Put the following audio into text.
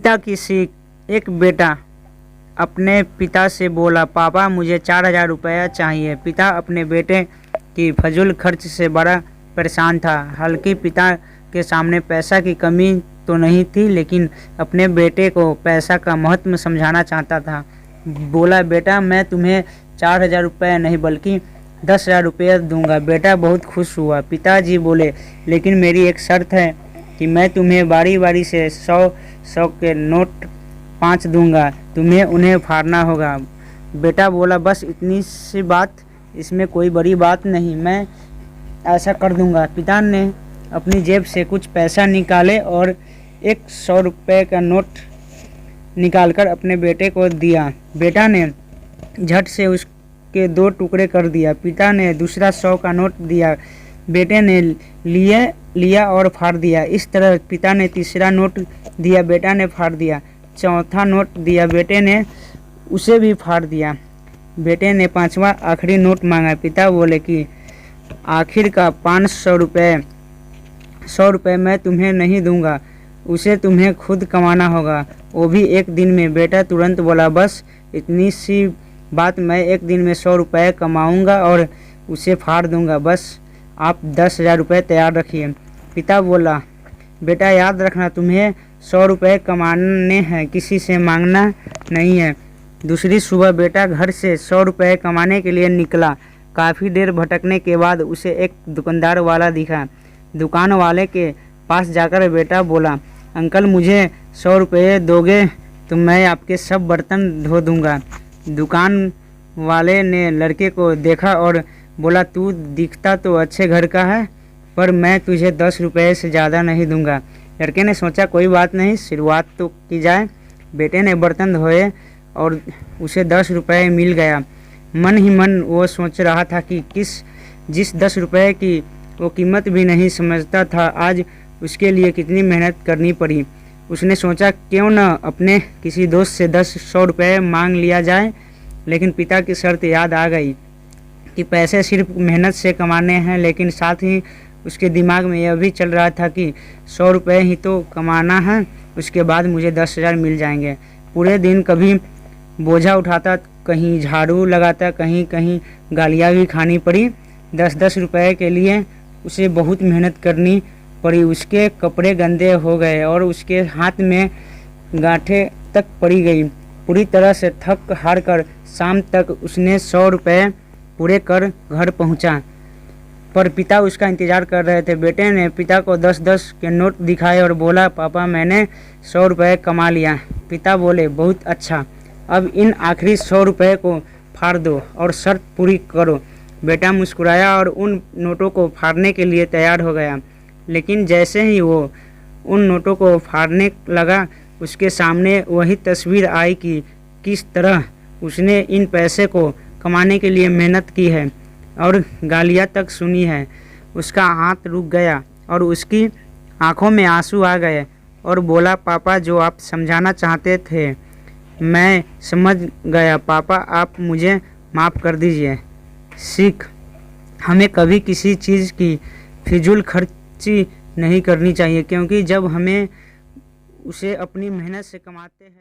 पिता की सीख। एक बेटा अपने पिता से बोला, पापा मुझे 4,000 रुपया चाहिए। पिता अपने बेटे की फजूल खर्च से बड़ा परेशान था। हालांकि पिता के सामने पैसा की कमी तो नहीं थी, लेकिन अपने बेटे को पैसा का महत्व समझाना चाहता था। बोला, बेटा मैं तुम्हें 4,000 रुपया नहीं बल्कि 10,000 रुपया दूंगा। बेटा बहुत खुश हुआ। पिताजी बोले, लेकिन मेरी एक शर्त है कि मैं तुम्हें बारी बारी से 100 के नोट 5 दूंगा, तुम्हें उन्हें फाड़ना होगा। बेटा बोला, बस इतनी सी बात, इसमें कोई बड़ी बात नहीं, मैं ऐसा कर दूंगा। पिता ने अपनी जेब से कुछ पैसा निकाले और एक 100 रुपये का नोट निकालकर अपने बेटे को दिया। बेटा ने झट से उसके 2 टुकड़े कर दिया। पिता ने दूसरा 100 का नोट दिया। बेटे ने लिया और फाड़ दिया। इस तरह पिता ने तीसरा नोट दिया, बेटा ने फाड़ दिया। चौथा नोट दिया, बेटे ने उसे भी फाड़ दिया। बेटे ने 5वां आखिरी नोट मांगा। पिता बोले कि आखिर का 500 रुपये 100 रुपये मैं तुम्हें नहीं दूंगा, उसे तुम्हें खुद कमाना होगा, वो भी एक दिन में। बेटा तुरंत बोला, बस इतनी सी बात, मैं एक दिन में 100 रुपये कमाऊँगा और उसे फाड़ दूंगा, बस आप 10,000 रुपये तैयार रखिए। पिता बोला, बेटा याद रखना, तुम्हें 100 रुपये कमाने हैं, किसी से मांगना नहीं है। दूसरी सुबह बेटा घर से 100 रुपये कमाने के लिए निकला। काफ़ी देर भटकने के बाद उसे एक दुकानदार वाला दिखा। दुकान वाले के पास जाकर बेटा बोला, अंकल मुझे 100 रुपये दोगे तो मैं आपके सब बर्तन धो दूंगा। दुकान वाले ने लड़के को देखा और बोला, तू दिखता तो अच्छे घर का है, पर मैं तुझे 10 रुपये से ज़्यादा नहीं दूंगा। लड़के ने सोचा, कोई बात नहीं, शुरुआत तो की जाए। बेटे ने बर्तन धोए और उसे 10 रुपये मिल गया। मन ही मन वो सोच रहा था कि जिस 10 रुपये की वो कीमत भी नहीं समझता था, आज उसके लिए कितनी मेहनत करनी पड़ी। उसने सोचा, क्यों न अपने किसी दोस्त से 100 रुपये मांग लिया जाए। लेकिन पिता की शर्त याद आ गई कि पैसे सिर्फ मेहनत से कमाने हैं, लेकिन साथ ही उसके दिमाग में यह भी चल रहा था कि 100 रुपये ही तो कमाना है, उसके बाद मुझे 10,000 मिल जाएंगे। पूरे दिन कभी बोझा उठाता, कहीं झाड़ू लगाता, कहीं कहीं गालियाँ भी खानी पड़ी। 10-10 रुपये के लिए उसे बहुत मेहनत करनी पड़ी। उसके कपड़े गंदे हो गए और उसके हाथ में गांठें तक पड़ी गई। पूरी तरह से थक हार कर शाम तक उसने 100 रुपये पूरे कर घर पहुंचा, पर पिता उसका इंतज़ार कर रहे थे। बेटे ने पिता को 10-10 के नोट दिखाए और बोला, पापा मैंने 100 रुपये कमा लिया। पिता बोले, बहुत अच्छा, अब इन आखिरी 100 रुपये को फाड़ दो और शर्त पूरी करो। बेटा मुस्कुराया और उन नोटों को फाड़ने के लिए तैयार हो गया। लेकिन जैसे ही वो उन नोटों को फाड़ने लगा, उसके सामने वही तस्वीर आई कि किस तरह उसने इन पैसे को कमाने के लिए मेहनत की है और गालियाँ तक सुनी है। उसका हाथ रुक गया और उसकी आंखों में आंसू आ गए और बोला, पापा जो आप समझाना चाहते थे मैं समझ गया। पापा आप मुझे माफ़ कर दीजिए। सीख, हमें कभी किसी चीज़ की फिजूल खर्ची नहीं करनी चाहिए, क्योंकि जब हमें उसे अपनी मेहनत से कमाते हैं।